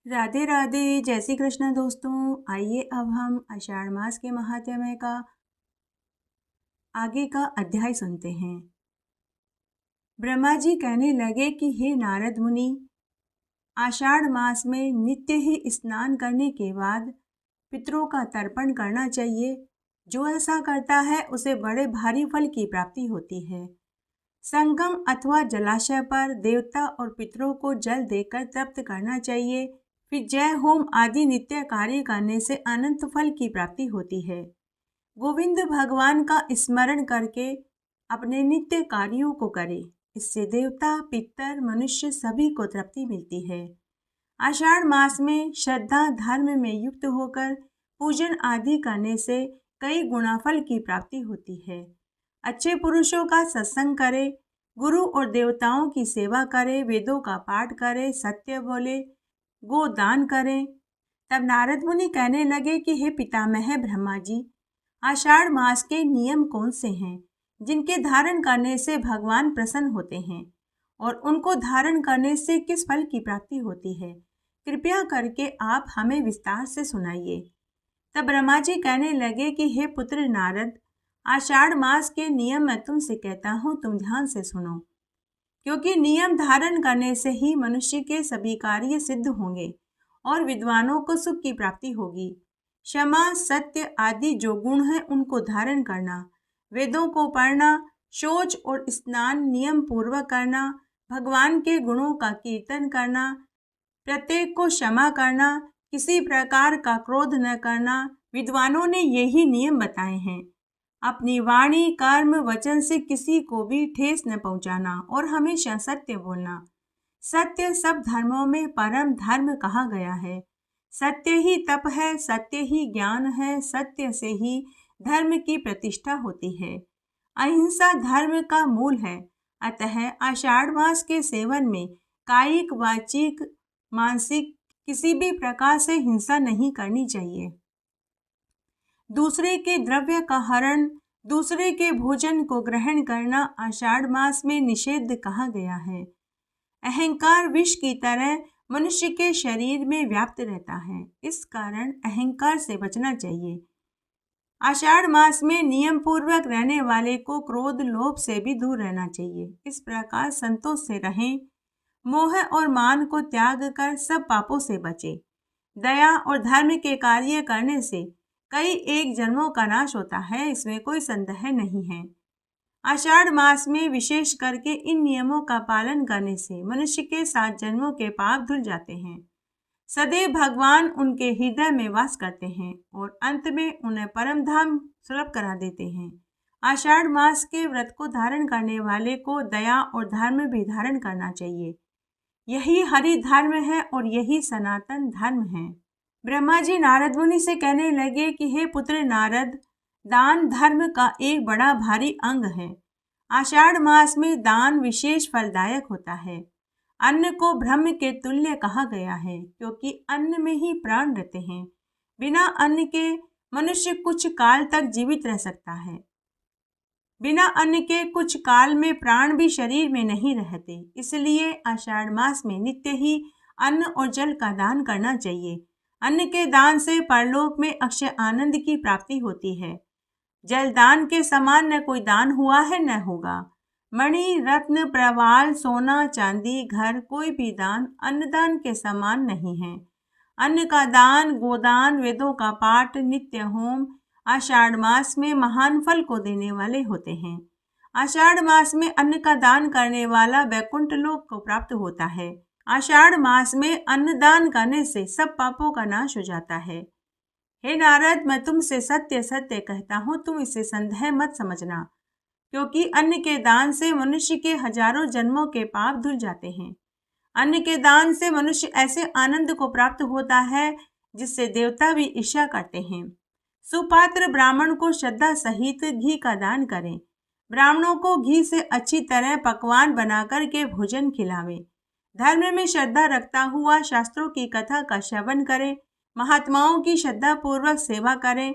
राधे राधे, जय श्री कृष्ण दोस्तों। आइए अब हम आषाढ़ मास के महात्म्य का आगे का अध्याय सुनते हैं। ब्रह्मा जी कहने लगे कि हे नारद मुनि, आषाढ़ मास में नित्य ही स्नान करने के बाद पितरों का तर्पण करना चाहिए। जो ऐसा करता है उसे बड़े भारी फल की प्राप्ति होती है। संगम अथवा जलाशय पर देवता और पितरों को जल देकर तृप्त करना चाहिए। फिर जय होम आदि नित्य कार्य करने से अनंत फल की प्राप्ति होती है। गोविंद भगवान का स्मरण करके अपने नित्य कार्यों को करें। इससे देवता, पितर, मनुष्य सभी को तृप्ति मिलती है। आषाढ़ मास में श्रद्धा धर्म में युक्त होकर पूजन आदि करने से कई गुना फल की प्राप्ति होती है। अच्छे पुरुषों का सत्संग करे, गुरु और देवताओं की सेवा करे, वेदों का पाठ करे, सत्य बोले, गोदान करें। तब नारद मुनि कहने लगे कि हे पितामह ब्रह्मा जी, आषाढ़ मास के नियम कौन से हैं जिनके धारण करने से भगवान प्रसन्न होते हैं और उनको धारण करने से किस फल की प्राप्ति होती है? कृपया करके आप हमें विस्तार से सुनाइए। तब ब्रह्मा जी कहने लगे कि हे पुत्र नारद, आषाढ़ मास के नियम मैं तुमसे कहता हूँ, तुम ध्यान से सुनो। क्योंकि नियम धारण करने से ही मनुष्य के सभी कार्य सिद्ध होंगे और विद्वानों को सुख की प्राप्ति होगी। क्षमा, सत्य आदि जो गुण हैं उनको धारण करना, वेदों को पढ़ना, शौच और स्नान नियम पूर्वक करना, भगवान के गुणों का कीर्तन करना, प्रत्येक को क्षमा करना, किसी प्रकार का क्रोध न करना, विद्वानों ने यही नियम बताए हैं। अपनी वाणी, कर्म, वचन से किसी को भी ठेस न पहुंचाना और हमेशा सत्य बोलना। सत्य सब धर्मों में परम धर्म कहा गया है। सत्य ही तप है, सत्य ही ज्ञान है, सत्य से ही धर्म की प्रतिष्ठा होती है। अहिंसा धर्म का मूल है। अतः आषाढ़ मास के सेवन में कायिक, वाचिक, मानसिक किसी भी प्रकार से हिंसा नहीं करनी चाहिए। दूसरे के द्रव्य का हरण, दूसरे के भोजन को ग्रहण करना आषाढ़ मास में निषेध कहा गया है। अहंकार विष की तरह मनुष्य के शरीर में व्याप्त रहता है, इस कारण अहंकार से बचना चाहिए। आषाढ़ मास में नियम पूर्वक रहने वाले को क्रोध, लोभ से भी दूर रहना चाहिए। इस प्रकार संतोष से रहें, मोह और मान को त्याग कर सब पापों से बचे। दया और धर्म के कार्य करने से कई एक जन्मों का नाश होता है, इसमें कोई संदेह नहीं है। आषाढ़ मास में विशेष करके इन नियमों का पालन करने से मनुष्य के 7 जन्मों के पाप धुल जाते हैं। सदैव भगवान उनके हृदय में वास करते हैं और अंत में उन्हें परम धाम सुलभ करा देते हैं। आषाढ़ मास के व्रत को धारण करने वाले को दया और धर्म भी धारण करना चाहिए। यही हरि धर्म है और यही सनातन धर्म है। ब्रह्मा जी नारद मुनि से कहने लगे कि हे पुत्र नारद, दान धर्म का एक बड़ा भारी अंग है। आषाढ़ मास में दान विशेष फलदायक होता है। अन्न को ब्रह्म के तुल्य कहा गया है, क्योंकि अन्न में ही प्राण रहते हैं। बिना अन्न के मनुष्य कुछ काल तक जीवित रह सकता है। बिना अन्न के कुछ काल में प्राण भी शरीर में नहीं रहते। इसलिए आषाढ़ मास में नित्य ही अन्न और जल का दान करना चाहिए। अन्न के दान से परलोक में अक्षय आनंद की प्राप्ति होती है। जल दान के समान न कोई दान हुआ है न होगा। मणि, रत्न, प्रवाल, सोना, चांदी, घर, कोई भी दान अन्नदान के समान नहीं है। अन्न का दान, गोदान, वेदों का पाठ, नित्य होम आषाढ़ मास में महान फल को देने वाले होते हैं। आषाढ़ मास में अन्न का दान करने वाला वैकुंठ लोक को प्राप्त होता है। आषाढ़ मास में अन्न दान करने से सब पापों का नाश हो जाता है। हे नारद, मैं तुमसे सत्य सत्य कहता हूँ, तुम इसे संदेह मत समझना, क्योंकि अन्न के दान से मनुष्य के हजारों जन्मों के पाप धुल जाते हैं। अन्न के दान से मनुष्य ऐसे आनंद को प्राप्त होता है जिससे देवता भी ईर्ष्या करते हैं। सुपात्र ब्राह्मण को श्रद्धा सहित घी का दान करें। ब्राह्मणों को घी से अच्छी तरह पकवान बनाकर के भोजन खिलावें। धर्म में श्रद्धा रखता हुआ शास्त्रों की कथा का श्रवण करें। महात्माओं की श्रद्धा पूर्वक सेवा करें।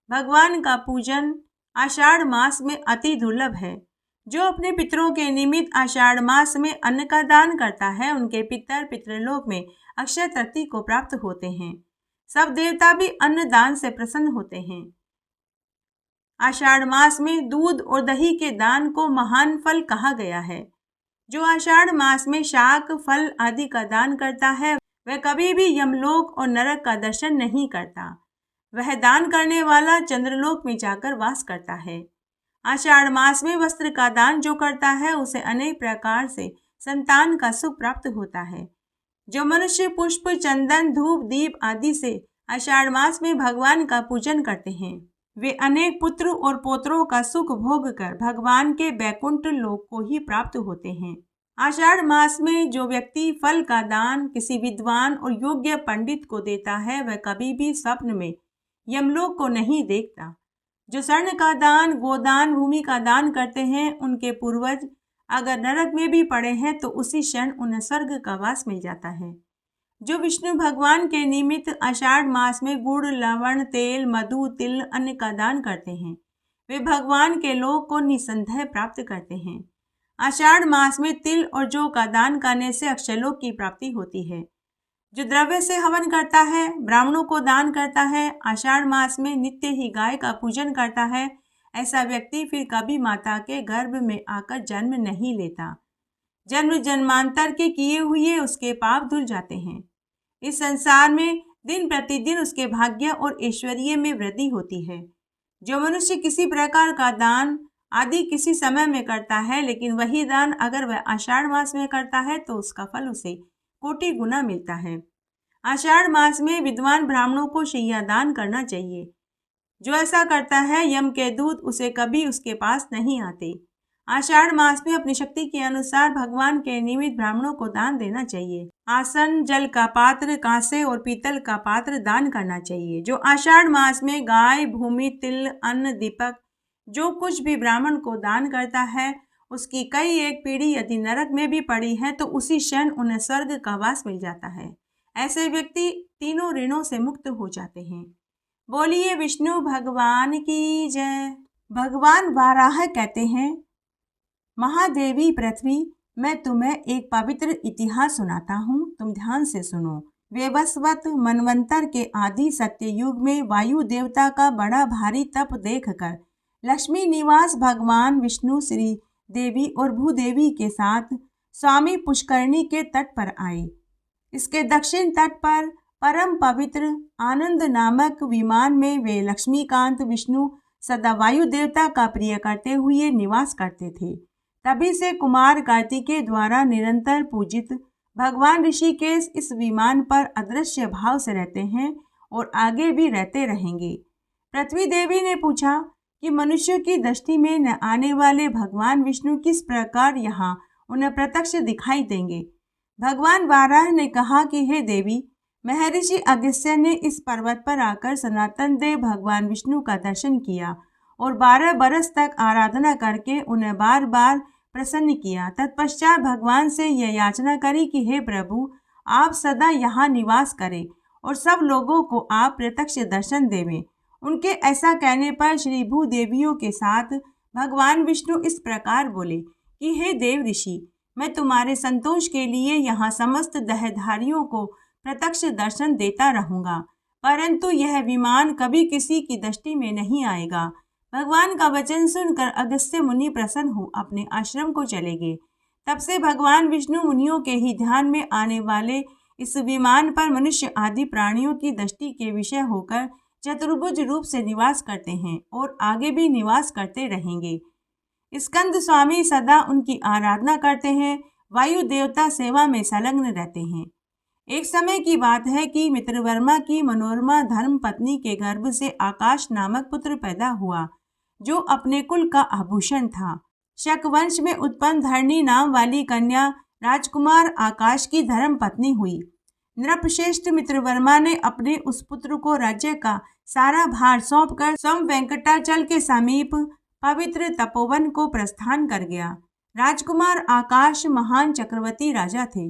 भगवान का पूजन आषाढ़ मास में अति दुर्लभ है। जो अपने पितरों के निमित्त आषाढ़ मास में अन्न का दान करता है, उनके पितर पितृलोक में अक्षय तृतीया को प्राप्त होते हैं। सब देवता भी अन्न दान से प्रसन्न होते हैं। आषाढ़ मास में दूध और दही के दान को महान फल कहा गया है। जो आषाढ़ मास में शाक, फल आदि का दान करता है, वह कभी भी यमलोक और नरक का दर्शन नहीं करता। वह दान करने वाला चंद्रलोक में जाकर वास करता है। आषाढ़ मास में वस्त्र का दान जो करता है, उसे अनेक प्रकार से संतान का सुख प्राप्त होता है। जो मनुष्य पुष्प, चंदन, धूप, दीप आदि से आषाढ़ मास में भगवान का पूजन करते हैं, वे अनेक पुत्र और पौत्रों का सुख भोग कर भगवान के बैकुंठ लोक को ही प्राप्त होते हैं। आषाढ़ मास में जो व्यक्ति फल का दान किसी विद्वान और योग्य पंडित को देता है, वह कभी भी स्वप्न में यमलोक को नहीं देखता। जो स्वर्ण का दान, गोदान, भूमि का दान करते हैं, उनके पूर्वज अगर नरक में भी पड़े हैं तो उसी क्षण उन्हें स्वर्ग का वास मिल जाता है। जो विष्णु भगवान के निमित्त आषाढ़ मास में गुड़, लवण, तेल, मधु, तिल, अन्न का दान करते हैं, वे भगवान के लोक को निसंदेह प्राप्त करते हैं। आषाढ़ मास में तिल और जौ का दान करने से अक्षयलोक की प्राप्ति होती है। जो द्रव्य से हवन करता है, ब्राह्मणों को दान करता है, आषाढ़ मास में नित्य ही गाय का पूजन करता है, ऐसा व्यक्ति फिर कभी माता के गर्भ में आकर जन्म नहीं लेता। जन्म जन्मांतर के किए हुए उसके पाप धुल जाते हैं। इस संसार में दिन प्रतिदिन उसके भाग्य और ऐश्वर्य में वृद्धि होती है। जो मनुष्य किसी प्रकार का दान आदि किसी समय में करता है, लेकिन वही दान अगर वह आषाढ़ मास में करता है तो उसका फल उसे कोटि गुना मिलता है। आषाढ़ मास में विद्वान ब्राह्मणों को शैया दान करना चाहिए। जो ऐसा करता है, यम के दूत उसे कभी उसके पास नहीं आते। आषाढ़ मास में अपनी शक्ति के अनुसार भगवान के निमित्त ब्राह्मणों को दान देना चाहिए। आसन, जल का पात्र, कांसे और पीतल का पात्र दान करना चाहिए। जो आषाढ़ मास में गाय, भूमि, तिल, अन्न, दीपक जो कुछ भी ब्राह्मण को दान करता है, उसकी कई एक पीढ़ी यदि नरक में भी पड़ी है तो उसी क्षण उन्हें स्वर्ग का वास मिल जाता है। ऐसे व्यक्ति तीनों ऋणों से मुक्त हो जाते हैं। बोलिए विष्णु भगवान की जय। भगवान वाराह कहते हैं, महादेवी पृथ्वी, मैं तुम्हें एक पवित्र इतिहास सुनाता हूँ, तुम ध्यान से सुनो। वैवस्वत मनवंतर के आदि सत्य युग में वायु देवता का बड़ा भारी तप देखकर लक्ष्मी निवास भगवान विष्णु श्री देवी और भूदेवी के साथ स्वामी पुष्करणी के तट पर आए। इसके दक्षिण तट पर परम पवित्र आनंद नामक विमान में वे लक्ष्मीकांत विष्णु सदा वायु देवता का प्रिय करते हुए निवास करते थे। तभी से कुमार कार्तिकेय द्वारा निरंतर पूजित भगवान ऋषिकेश इस विमान पर अदृश्य भाव से रहते हैं और आगे भी रहते रहेंगे। पृथ्वी देवी ने पूछा कि मनुष्यों की दृष्टि में न आने वाले भगवान विष्णु किस प्रकार यहाँ उन्हें प्रत्यक्ष दिखाई देंगे। भगवान वाराह ने कहा कि हे देवी, महर्षि अगस्त्य ने इस पर्वत पर आकर सनातन देव भगवान विष्णु का दर्शन किया और 12 बरस तक आराधना करके उन्हें बार बार प्रसन्न किया। तत्पश्चात भगवान से यह याचना करी कि हे प्रभु, आप सदा यहाँ निवास करें और सब लोगों को आप प्रत्यक्ष दर्शन देवें। उनके ऐसा कहने पर श्री भूदेवियों के साथ भगवान विष्णु इस प्रकार बोले कि हे देव ऋषि, मैं तुम्हारे संतोष के लिए यहाँ समस्त देहधारियों को प्रत्यक्ष दर्शन देता रहूँगा, परंतु यह विमान कभी किसी की दृष्टि में नहीं आएगा। भगवान का वचन सुनकर अगस्त्य मुनि प्रसन्न हो अपने आश्रम को चले गए। तब से भगवान विष्णु मुनियों के ही ध्यान में आने वाले इस विमान पर मनुष्य आदि प्राणियों की दृष्टि के विषय होकर चतुर्भुज रूप से निवास करते हैं और आगे भी निवास करते रहेंगे। स्कंद स्वामी सदा उनकी आराधना करते हैं, वायु देवता सेवा में संलग्न रहते हैं। एक समय की बात है कि मित्रवर्मा की मनोरमा धर्म पत्नी के गर्भ से आकाश नामक पुत्र पैदा हुआ, जो अपने कुल का आभूषण था। शक वंश में उत्पन्न धरणी नाम वाली कन्या राजकुमार आकाश की धर्म पत्नी हुई। नृपश्रेष्ठ मित्रवर्मा ने अपने उस पुत्र को राज्य का सारा भार सौंपकर स्वयं वेंकटाचल के समीप पवित्र तपोवन को प्रस्थान कर गया। राजकुमार आकाश महान चक्रवर्ती राजा थे।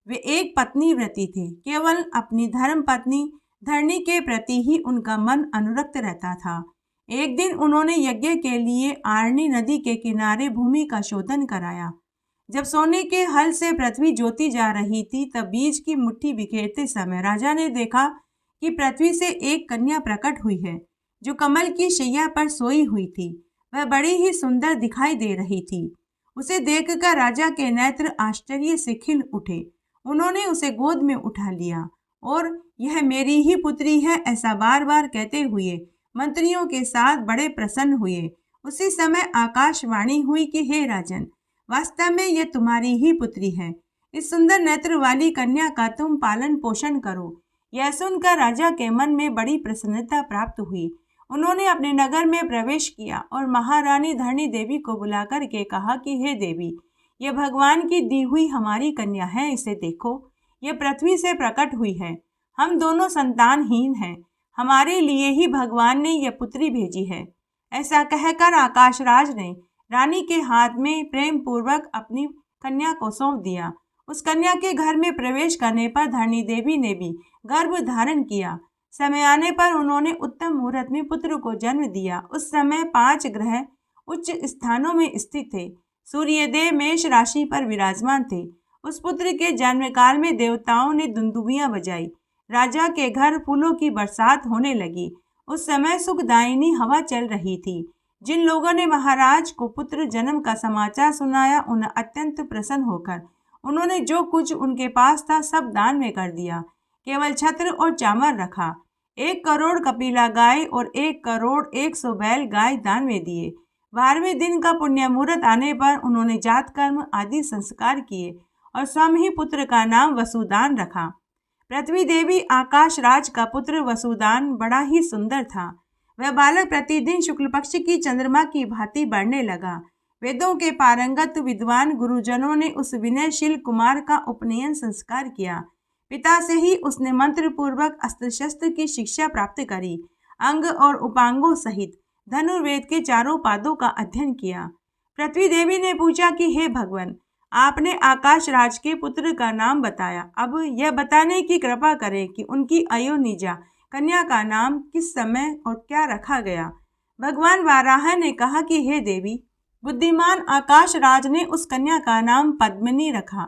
वे एक पत्नी व्रती थे। केवल अपनी धर्म पत्नी धरणी के प्रति ही उनका मन अनुरक्त रहता था। एक दिन उन्होंने यज्ञ के लिए आरणी नदी के किनारे भूमि का शोधन कराया। जब सोने के हल से पृथ्वी जोती जा रही थी, तब बीज की मुट्ठी बिखेरते समय राजा ने देखा कि पृथ्वी से एक कन्या प्रकट हुई है, जो कमल की शैया पर सोई हुई थी। वह बड़ी ही सुंदर दिखाई दे रही थी। उसे देखकर राजा के नेत्र आश्चर्य से खिल उठे। उन्होंने उसे गोद में उठा लिया और यह मेरी ही पुत्री है, ऐसा बार बार कहते हुए मंत्रियों के साथ बड़े प्रसन्न हुए। उसी समय आकाशवाणी हुई कि हे राजन, वास्तव में यह तुम्हारी ही पुत्री है। इस सुंदर नेत्र वाली कन्या का तुम पालन पोषण करो। यह सुनकर राजा के मन में बड़ी प्रसन्नता प्राप्त हुई। उन्होंने अपने नगर में प्रवेश किया और महारानी धरणी देवी को बुलाकर के कहा कि हे देवी, यह भगवान की दी हुई हमारी कन्या है, इसे देखो, यह पृथ्वी से प्रकट हुई है। हम दोनों संतानहीन हैं, हमारे लिए ही भगवान ने यह पुत्री भेजी है। ऐसा कहकर आकाशराज ने रानी के हाथ में प्रेम पूर्वक अपनी कन्या को सौंप दिया। उस कन्या के घर में प्रवेश करने पर धरणी देवी ने भी गर्भ धारण किया। समय आने पर उन्होंने उत्तम मुहूर्त में पुत्र को जन्म दिया। उस समय 5 ग्रह उच्च स्थानों में स्थित थे। सूर्यदेव मेष राशि पर विराजमान थे। उस पुत्र के जन्म काल में देवताओं ने दुंदुभियां बजाई। राजा के घर फूलों की बरसात होने लगी। उस समय सुखदायिनी हवा चल रही थी। जिन लोगों ने महाराज को पुत्र जन्म का समाचार सुनाया, उन्हें अत्यंत प्रसन्न होकर उन्होंने जो कुछ उनके पास था सब दान में कर दिया। केवल छत्र और चामर रखा। 1 करोड़ कपिला गाय और 1 करोड़ 100 बैल गाय दान में दिए। 12वें दिन का पुण्य मुहूर्त आने पर उन्होंने जात कर्म आदि संस्कार किए और स्वयं ही पुत्र का नाम वसुदान रखा। पृथ्वी देवी आकाश राज का पुत्र वसुदान बड़ा ही सुंदर था। वह बालक प्रतिदिन शुक्ल पक्ष की चंद्रमा की भांति बढ़ने लगा। वेदों के पारंगत विद्वान गुरुजनों ने उस विनयशील कुमार का उपनयन संस्कार किया। पिता से ही उसने मंत्र पूर्वक अस्त्र शस्त्र की शिक्षा प्राप्त करी। अंग और उपांगों सहित धनुर्वेद के चारों पादों का अध्ययन किया। पृथ्वी देवी ने पूछा कि हे भगवान, आपने आकाश राज के पुत्र का नाम बताया, अब यह बताने की कृपा करें कि उनकी अयोनिजा कन्या का नाम किस समय और क्या रखा गया। भगवान वाराह ने कहा कि हे देवी, बुद्धिमान आकाश राज ने उस कन्या का नाम पद्मिनी रखा,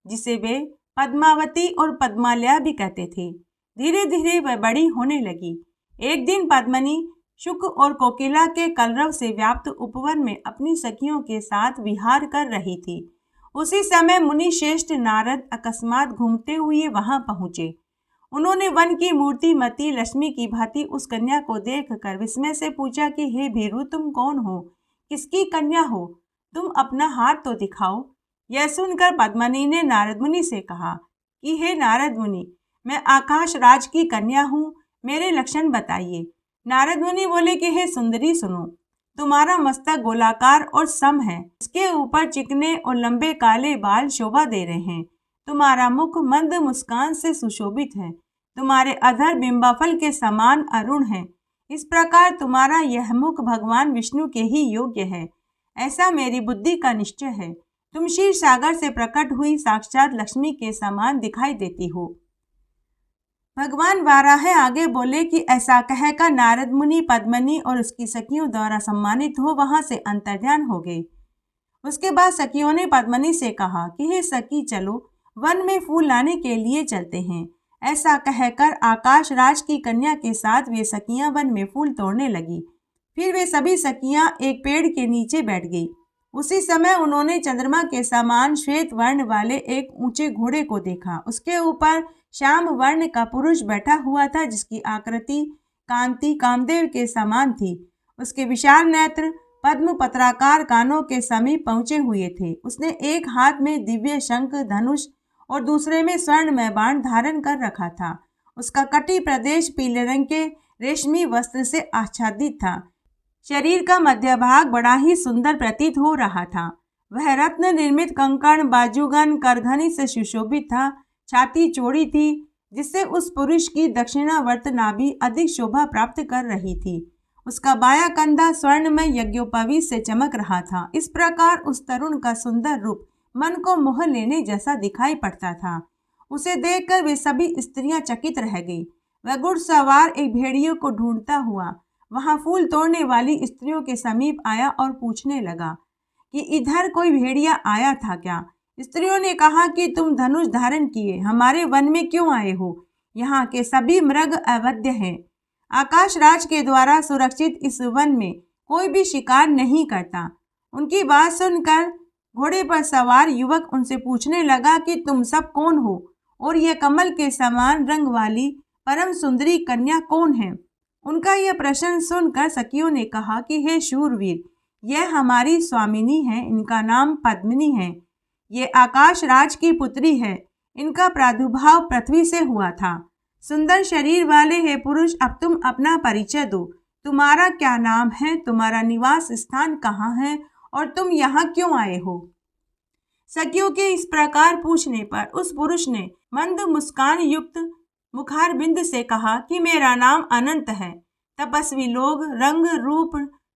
जिसे वे पद्मावती और पद्मालया भी कहते थे। धीरे धीरे वह बड़ी होने लगी। एक दिन पद्मिनी शुक और कोकिला के कलरव से व्याप्त उपवन में अपनी सखियों के साथ विहार कर रही थी। उसी समय मुनि श्रेष्ठ नारद अकस्मात घूमते हुए वहां पहुंचे। उन्होंने वन की मूर्तिमती लक्ष्मी की भांति उस कन्या को देखकर विस्मय से पूछा कि हे भीरू, तुम कौन हो, किसकी कन्या हो, तुम अपना हाथ तो दिखाओ। यह सुनकर पद्मिनी ने नारद मुनि से कहा कि हे नारद मुनि, मैं आकाश राज की कन्या हूँ, मेरे लक्षण बताइए। नारद मुनि बोले कि हे सुंदरी, सुनो, तुम्हारा मस्तक गोलाकार और सम है, इसके ऊपर चिकने और लंबे काले बाल शोभा दे रहे हैं। तुम्हारा मुख मंद मुस्कान से सुशोभित है। तुम्हारे अधर बिंबाफल के समान अरुण है। इस प्रकार तुम्हारा यह मुख भगवान विष्णु के ही योग्य है, ऐसा मेरी बुद्धि का निश्चय है। तुम क्षीर सागर से प्रकट हुई साक्षात लक्ष्मी के समान दिखाई देती हो। भगवान वाराह आगे बोले कि ऐसा कहकर नारद मुनि पद्मिनी और उसकी सखियों द्वारा सम्मानित हो वहां से अंतर्ध्यान हो गए। उसके बाद सखियों ने पद्मिनी से कहा कि हे सखी, चलो वन में फूल लाने के लिए चलते हैं। ऐसा कहकर आकाश राज की कन्या के साथ वे सखियां वन में फूल तोड़ने लगी। फिर वे सभी सखियां एक पेड़ के नीचे बैठ गई। उसी समय उन्होंने चंद्रमा के समान श्वेत वर्ण वाले एक ऊंचे घोड़े को देखा। उसके ऊपर श्याम वर्ण का पुरुष बैठा हुआ था, जिसकी आकृति कांति कामदेव के समान थी। उसके विशाल नेत्र पद्म पत्राकार कानों के समीप पहुंचे हुए थे। उसने एक हाथ में दिव्य शंख धनुष और दूसरे में स्वर्णमय बाण धारण कर रखा था। उसका कटी प्रदेश पीले रंग के रेशमी वस्त्र से आच्छादित था। शरीर का मध्य भाग बड़ा ही सुंदर प्रतीत हो रहा था। वह रत्न निर्मित कंकण, बाजूगन, करघनी से सुशोभित था। छाती चौड़ी थी, जिससे उस पुरुष की दक्षिणावर्त नाभि अधिक शोभा प्राप्त कर रही थी। उसका बायां कंधा स्वर्णमय यज्ञोपवीत से चमक रहा था। इस प्रकार उस तरुण का सुंदर रूप मन को मोह लेने जैसा दिखाई पड़ता था। उसे देखकर वे सभी स्त्रियां चकित रह गई। वह घुड़सवार एक भेड़िए को ढूंढता हुआ वहां फूल तोड़ने वाली स्त्रियों के समीप आया और पूछने लगा कि इधर कोई भेड़िया आया था क्या। स्त्रियों ने कहा कि तुम धनुष धारण किए हमारे वन में क्यों आए हो? यहाँ के सभी मृग अवैध हैं। आकाश राज के द्वारा सुरक्षित इस वन में कोई भी शिकार नहीं करता। उनकी बात सुनकर घोड़े पर सवार युवक उनसे पूछने लगा कि तुम सब कौन हो और यह कमल के समान रंग वाली परम सुंदरी कन्या कौन है? उनका यह प्रश्न सुनकर सखियों ने कहा कि हे शूरवीर, यह हमारी स्वामिनी है, इनका नाम पद्मिनी है। ये आकाश राज की पुत्री है। इनका प्रादुर्भाव पृथ्वी से हुआ था। सुंदर शरीर वाले हे पुरुष, अब तुम अपना परिचय दो। तुम्हारा क्या नाम है? तुम्हारा निवास स्थान कहाँ है और तुम यहाँ क्यों आए हो? सखियों के इस प्रकार पूछने पर उस पुरुष ने मंद मुस्कान युक्त मुखारबिंद से कहा कि मेरा नाम अनंत है। तपस्वी लोग रंग रूप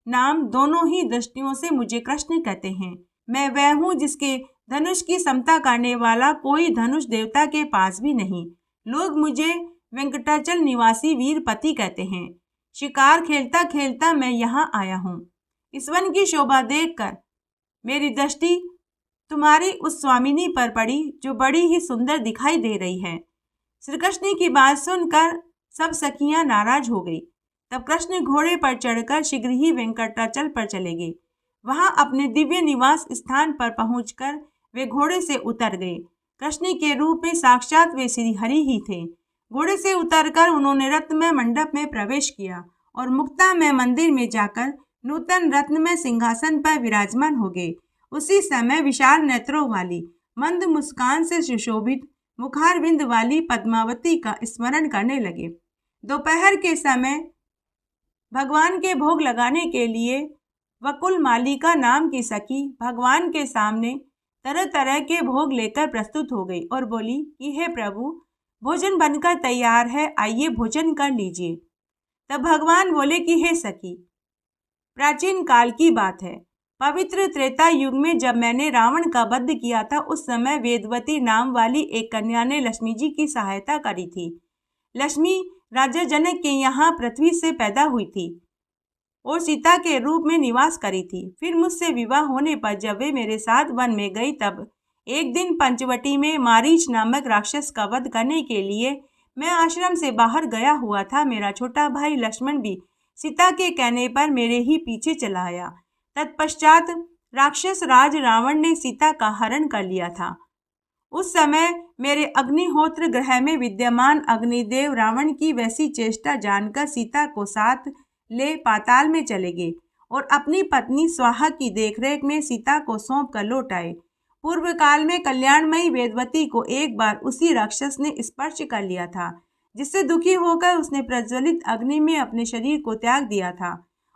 नाम दोनों ही दृष्टियों से मुझे कृष्ण कहते हैं। मैं वह हूँ जिसके धनुष की समता करने वाला कोई धनुष देवता के पास भी नहीं। लोग मुझे वेंकटाचल निवासी वीरपति कहते हैं। शिकार खेलता खेलता मैं यहाँ आया हूँ। इस वन की शोभा देखकर मेरी दृष्टि तुम्हारी उस स्वामिनी पर पड़ी जो बड़ी ही सुंदर दिखाई दे रही है। श्री कृष्ण की बात सुनकर सब सखियां नाराज हो गई। तब कृष्ण घोड़े पर चढ़कर शीघ्र ही वेंकटाचल पर चले गए। वहां अपने दिव्य निवास स्थान पर पहुंचकर वे घोड़े से उतर गए। कृष्ण के रूप में साक्षात वे श्री हरि ही थे। घोड़े से उतरकर उन्होंने रत्नमय मंडप में प्रवेश किया और मुक्तामय मंदिर में जाकर नूतन रत्नमय सिंहासन पर विराजमान हो गए। उसी समय विशाल नेत्रों वाली मंद मुस्कान से सुशोभित मुखारविंद वाली पद्मावती का स्मरण करने लगे। दोपहर के समय भगवान के भोग लगाने के लिए वकुल मालिका नाम की सखी भगवान के सामने तरह तरह के भोग लेकर प्रस्तुत हो गई और बोली कि हे प्रभु, भोजन बनकर तैयार है, आइए भोजन कर लीजिए। तब भगवान बोले कि हे सखी, प्राचीन काल की बात है। पवित्र त्रेता युग में जब मैंने रावण का वध किया था, उस समय वेदवती नाम वाली एक कन्या ने लक्ष्मी जी की सहायता करी थी। लक्ष्मी राजा जनक के यहाँ पृथ्वी से पैदा हुई थी और सीता के रूप में निवास करी थी। फिर मुझसे विवाह होने पर जब वे मेरे साथ वन में गई, तब एक दिन पंचवटी में मारीच नामक राक्षस का वध करने के लिए मैं आश्रम से बाहर गया हुआ था। मेरा छोटा भाई लक्ष्मण भी सीता के कहने पर मेरे ही पीछे चला आया। तत्पश्चात राक्षस राज रावण ने सीता का हरण कर लिया था। उस समय मेरे अग्निहोत्र ग्रह में विद्यमान अग्निदेव रावण की वैसी चेष्टा जानकर सीता को साथ ले पाताल में चले गए और अपनी पत्नी स्वाहा की देखरेख में सीता को सौंप कर लौट आए। पूर्व काल में कल्याणमयी वेदवती को एक बार उसी राक्षस ने स्पर्श कर लिया था, जिससे दुखी होकर उसने प्रज्वलित अग्नि में अपने शरीर को त्याग दिया था।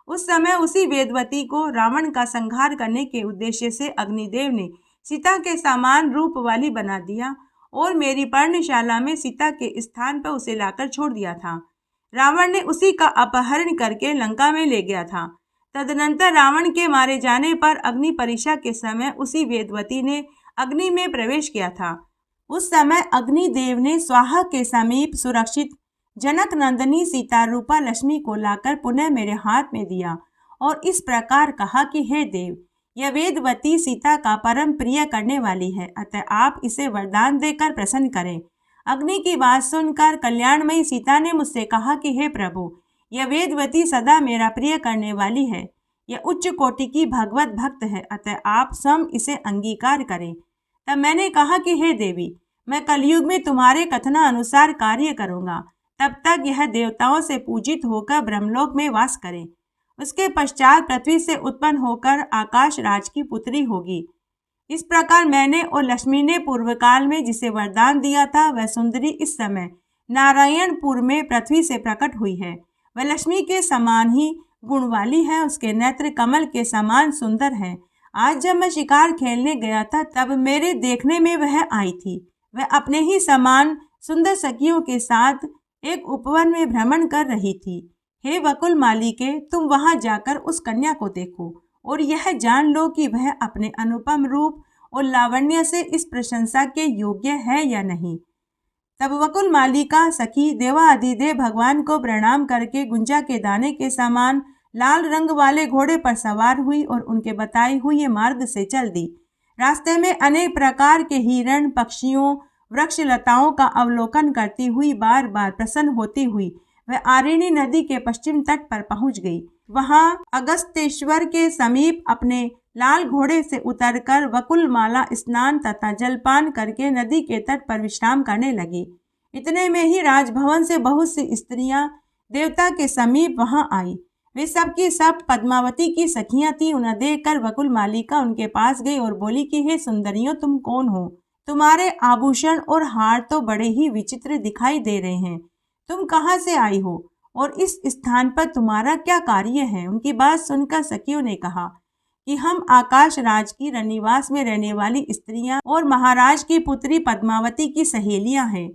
उस समय उसी वेदवती को रावण का संहार करने के उद्देश्य से अग्निदेव ने सीता के समान रूप वाली बना दिया और मेरी पर्णशाला में सीता के स्थान पर उसे लाकर छोड़ दिया था। रावण ने उसी का अपहरण करके लंका में ले गया था। तदनंतर रावण के मारे जाने पर अग्नि परीक्षा के समय उसी वेदवती ने अग्नि में प्रवेश किया था। उस समय अग्निदेव ने स्वाहा के समीप सुरक्षित जनक नंदनी सीता रूपा लक्ष्मी को लाकर पुनः मेरे हाथ में दिया और इस प्रकार कहा कि हे देव, यह वेदवती सीता का परम प्रिय करने वाली है, अतः आप इसे वरदान देकर प्रसन्न करें। अग्नि की बात सुनकर कल्याणमयी सीता ने मुझसे कहा कि हे प्रभु, यह वेदवती सदा मेरा प्रिय करने वाली है। यह उच्च कोटि की भगवत भक्त है, अतः आप स्वयं इसे अंगीकार करें। तब मैंने कहा कि हे देवी, मैं कलयुग में तुम्हारे कथना अनुसार कार्य करूँगा। तब तक यह देवताओं से पूजित होकर ब्रह्मलोक में वास करे। उसके पश्चात पृथ्वी से उत्पन्न होकर आकाश राज की पुत्री होगी। इस प्रकार मैंने और लक्ष्मी ने पूर्व काल में जिसे वरदान दिया था, वह सुंदरी इस समय नारायणपुर में पृथ्वी से प्रकट हुई है। वह लक्ष्मी के समान ही गुण वाली है, उसके नेत्र कमल के समान सुंदर है। आज जब मैं शिकार खेलने गया था, तब मेरे देखने में वह आई थी। वह अपने ही समान सुंदर सखियों के साथ एक उपवन में भ्रमण कर रही थी। हे वकुल मालिके, तुम वहां जाकर उस कन्या को देखो और यह जान लो कि वह अपने अनुपम रूप और लावण्य से इस प्रशंसा के योग्य है या नहीं। तब वकुल मालिका सखी देवाधिदेव भगवान को प्रणाम करके गुंजा के दाने के समान लाल रंग वाले घोड़े पर सवार हुई और उनके बताए हुए मार्ग से चल दी। रास्ते में अनेक प्रकार के हिरण, पक्षियों, वृक्ष लताओं का अवलोकन करती हुई बार बार प्रसन्न होती हुई वह आरिणी नदी के पश्चिम तट पर पहुंच गई। वहां अगस्तेश्वर के समीप अपने लाल घोड़े से उतरकर वकुलमाला स्नान तथा जलपान करके नदी के तट पर विश्राम करने लगी। इतने में ही राजभवन से बहुत सी स्त्रियां देवता के समीप वहां आई। वे सब की सब पद्मावती की सखियां थी। उन्हें देखकर वकुल मालिका उनके पास गई और बोली कि हे सुंदरियों, तुम कौन हो? तुम्हारे आभूषण और हार तो बड़े ही विचित्र दिखाई दे रहे हैं। तुम कहाँ से आई हो और इस स्थान पर तुम्हारा क्या कार्य है? उनकी बात सुनकर सखियों ने कहा कि हम आकाश राज की रनिवास में रहने वाली स्त्रियां और महाराज की पुत्री पद्मावती की सहेलियां हैं।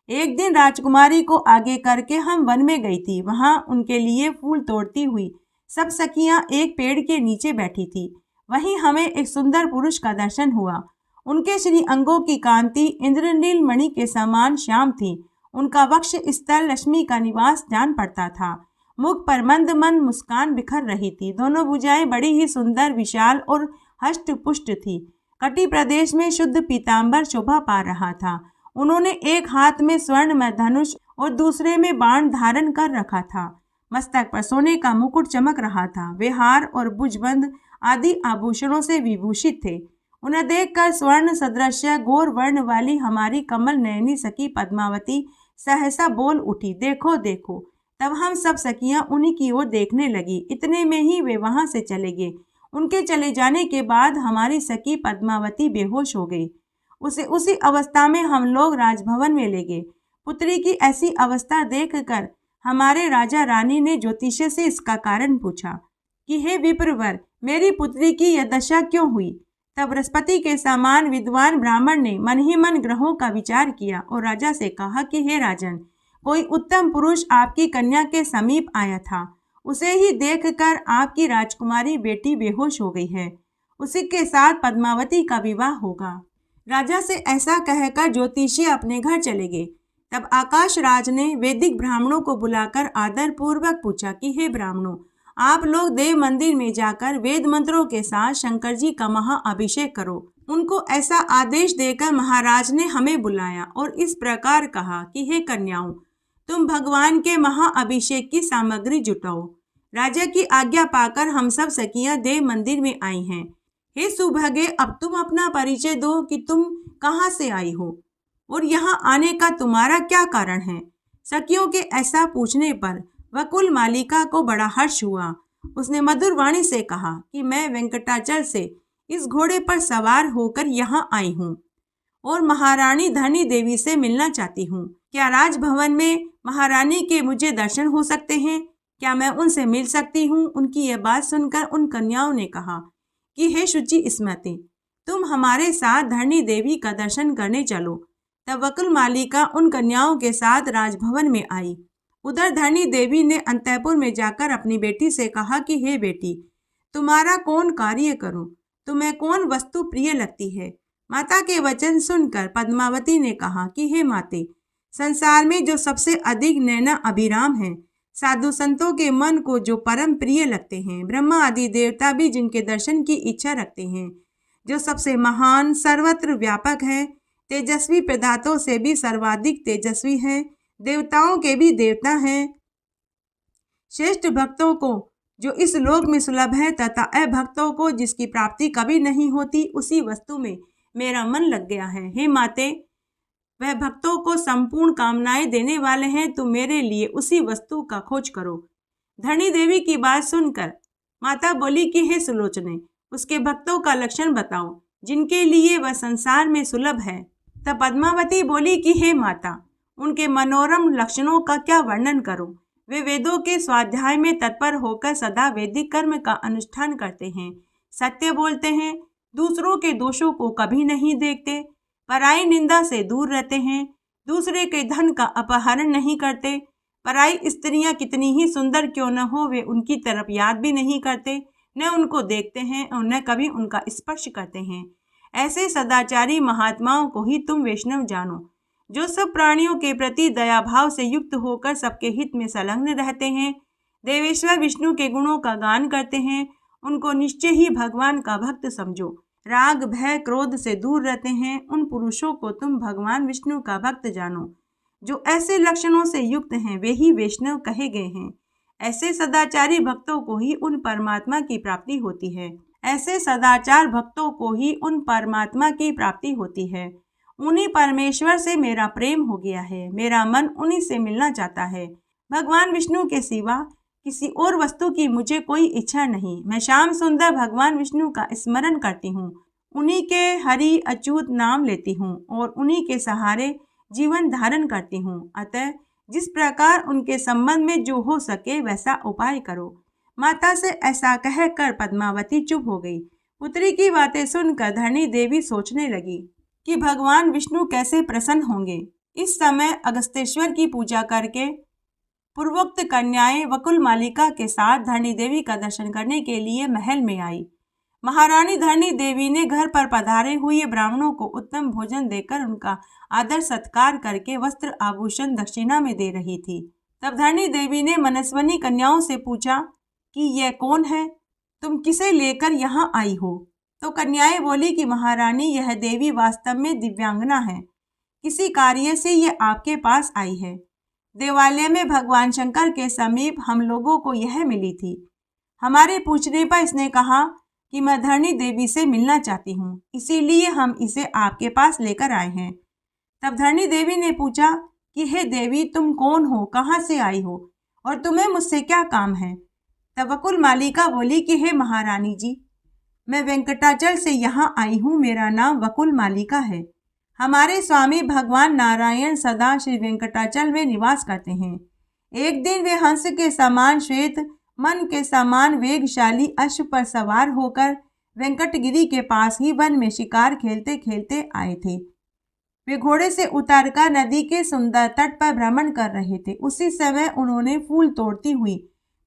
एक दिन राजकुमारी को आगे करके हम वन में गई थी। वहां उनके लिए फूल तोड़ती हुई सब सखियां एक पेड़ के नीचे बैठी थी। वहीं हमें एक सुंदर पुरुष का दर्शन हुआ। उनके श्री अंगों की कांति इंद्रनील मणि के समान श्याम थी। उनका वक्ष स्थल लक्ष्मी का निवास जान पड़ता था। मुख पर मंद मंद मुस्कान बिखर रही थी। दोनों भुजाएं बड़ी ही सुंदर, विशाल और हष्ट पुष्ट थी। कटी प्रदेश में शुद्ध पीतांबर शोभा पा रहा था। उन्होंने एक हाथ में स्वर्ण में धनुष और दूसरे में बाण धारण कर रखा था। मस्तक पर सोने का मुकुट चमक रहा था। वे हार और भुजबंद आदि आभूषणों से विभूषित थे। उन्हें देखकर स्वर्ण सदृश गौर वर्ण वाली हमारी कमल नयनी सखी पद्मावती सहसा बोल उठी, देखो देखो। तब हम सब सखियां उन्हीं की ओर देखने लगी। इतने में ही वे वहां से चले गए। उनके चले जाने के बाद हमारी सखी पद्मावती बेहोश हो गई। उसे उसी अवस्था में हम लोग राजभवन में ले गए। पुत्री की ऐसी अवस्था देखकर हमारे राजा रानी ने ज्योतिषी से इसका कारण पूछा कि हे विप्रवर, मेरी पुत्री की यह दशा क्यों हुई? तब बृहस्पति के समान विद्वान ब्राह्मण ने मन ही मन ग्रहों का विचार किया और राजा से कहा कि हे राजन, कोई उत्तम पुरुष आपकी कन्या के समीप आया था। उसे ही देखकर आपकी राजकुमारी बेटी बेहोश हो गई है। उसी के साथ पद्मावती का विवाह होगा। राजा से ऐसा कहकर ज्योतिषी अपने घर चले गए। तब आकाश राज ने वैदिक ब्राह्मणों को बुलाकर आदर पूर्वक पूछा कि हे ब्राह्मणों, आप लोग देव मंदिर में जाकर वेद मंत्रों के साथ शंकर जी का महाअभिषेक करो। उनको ऐसा आदेश देकर महाराज ने हमें बुलाया और इस प्रकार कहा कि हे कन्याओं, तुम भगवान के महाअभिषेक की सामग्री जुटाओ। राजा की आज्ञा पाकर हम सब सखियां देव मंदिर में आई हैं। हे सुभगे, अब तुम अपना परिचय दो कि तुम कहाँ से आई हो और यहाँ आने का तुम्हारा क्या कारण है? सखियों के ऐसा पूछने पर वकुल मालिका को बड़ा हर्ष हुआ। उसने मधुर वाणी से कहा कि मैं वेंकटाचल से इस घोड़े पर सवार होकर यहाँ आई हूँ और महारानी धरणी देवी से मिलना चाहती हूँ। क्या राजभवन में महारानी के मुझे दर्शन हो सकते हैं? क्या मैं उनसे मिल सकती हूँ? उनकी यह बात सुनकर उन कन्याओं ने कहा कि हे शुचि स्मृति, तुम हमारे साथ धरणी देवी का दर्शन करने चलो। तब वकुल मालिका उन कन्याओं के साथ राजभवन में आई। उधर धरणी देवी ने अंतःपुर में जाकर अपनी बेटी से कहा कि हे बेटी, तुम्हारा कौन कार्य करूं? तुम्हें कौन वस्तु प्रिय लगती है? माता के वचन सुनकर पद्मावती ने कहा कि हे माते, संसार में जो सबसे अधिक नैना अभिराम है, साधु संतों के मन को जो परम प्रिय लगते हैं, ब्रह्मा आदि देवता भी जिनके दर्शन की इच्छा रखते हैं, जो सबसे महान, सर्वत्र व्यापक है, तेजस्वी प्रदातों से भी सर्वाधिक तेजस्वी हैं, देवताओं के भी देवता हैं, श्रेष्ठ भक्तों को जो इस लोक में सुलभ है तथा अभक्तों को जिसकी प्राप्ति कभी नहीं होती, उसी वस्तु में मेरा मन लग गया है। हे माते, वह भक्तों को संपूर्ण कामनाएं देने वाले हैं। तुम मेरे लिए उसी वस्तु का खोज करो। धरणी देवी की बात सुनकर माता बोली कि हे सुलोचने, उसके भक्तों का लक्षण बताओ जिनके लिए वह संसार में सुलभ है। तब पद्मावती बोली कि हे माता, उनके मनोरम लक्षणों का क्या वर्णन करूं? वे वेदों के स्वाध्याय में तत्पर होकर सदा वैदिक कर्म का अनुष्ठान करते हैं, सत्य बोलते हैं, दूसरों के दोषों को कभी नहीं देखते, पराई निंदा से दूर रहते हैं, दूसरे के धन का अपहरण नहीं करते, पराई स्त्रियां कितनी ही सुंदर क्यों न हो वे उनकी तरफ याद भी नहीं करते, न उनको देखते हैं और न कभी उनका स्पर्श करते हैं। ऐसे सदाचारी महात्माओं को ही तुम वैष्णव जानो। जो सब प्राणियों के प्रति दया भाव से युक्त होकर सबके हित में संलग्न रहते हैं, देवेश्वर विष्णु के गुणों का गान करते हैं, उनको निश्चय ही भगवान का भक्त समझो। राग भय क्रोध से दूर रहते हैं, उन पुरुषों को तुम भगवान विष्णु का भक्त जानो। जो ऐसे लक्षणों से युक्त हैं वे ही वैष्णव कहे गए हैं। ऐसे सदाचारी भक्तों को ही उन परमात्मा की प्राप्ति होती है। ऐसे सदाचार भक्तों को ही उन परमात्मा की प्राप्ति होती है। उन्हीं परमेश्वर से मेरा प्रेम हो गया है, मेरा मन उन्हीं से मिलना चाहता है। भगवान विष्णु के सिवा किसी और वस्तु की मुझे कोई इच्छा नहीं। मैं श्याम सुंदर भगवान विष्णु का स्मरण करती हूँ, उन्हीं के हरि अच्युत नाम लेती हूँ और उन्हीं के सहारे जीवन धारण करती हूँ। अतः जिस प्रकार उनके संबंध में जो हो सके वैसा उपाय करो। माता से ऐसा कहकर पद्मावती चुप हो गई। पुत्री की बातें सुनकर धरणी देवी सोचने लगी कि भगवान विष्णु कैसे प्रसन्न होंगे। इस समय अगस्तेश्वर की पूजा करके पूर्वोक्त कन्याएं वकुल मालिका के साथ धरणी देवी का दर्शन करने के लिए महल में आई। महारानी धरणी देवी ने घर पर पधारे हुए ब्राह्मणों को उत्तम भोजन देकर उनका आदर सत्कार करके वस्त्र आभूषण दक्षिणा में दे रही थी। तब धरणी देवी ने मनस्विनी कन्याओं से पूछा कि यह कौन है, तुम किसे लेकर यहाँ आई हो? तो कन्याएं बोली कि महारानी, यह देवी वास्तव में दिव्यांगना है, किसी कार्य से ये आपके पास आई है। देवालय में भगवान शंकर के समीप हम लोगों को यह मिली थी। हमारे पूछने पर इसने कहा कि मैं धरणी देवी से मिलना चाहती हूँ, इसीलिए हम इसे आपके पास लेकर आए हैं। तब धरणी देवी ने पूछा कि हे देवी, तुम कौन हो, कहाँ से आई हो और तुम्हें मुझसे क्या काम है? तब वकुल मालिका बोली कि हे महारानी जी, मैं वेंकटाचल से यहाँ आई हूँ, मेरा नाम वकुल मालिका है। हमारे स्वामी भगवान नारायण सदा श्री वेंकटाचल में निवास करते हैं। एक दिन वे हंस के समान श्वेत, मन के समान वेगशाली अश्व पर सवार होकर वेंकटगिरी के पास ही वन में शिकार खेलते खेलते आए थे। वे घोड़े से उतरकर नदी के सुंदर तट पर भ्रमण कर रहे थे। उसी समय उन्होंने फूल तोड़ती हुई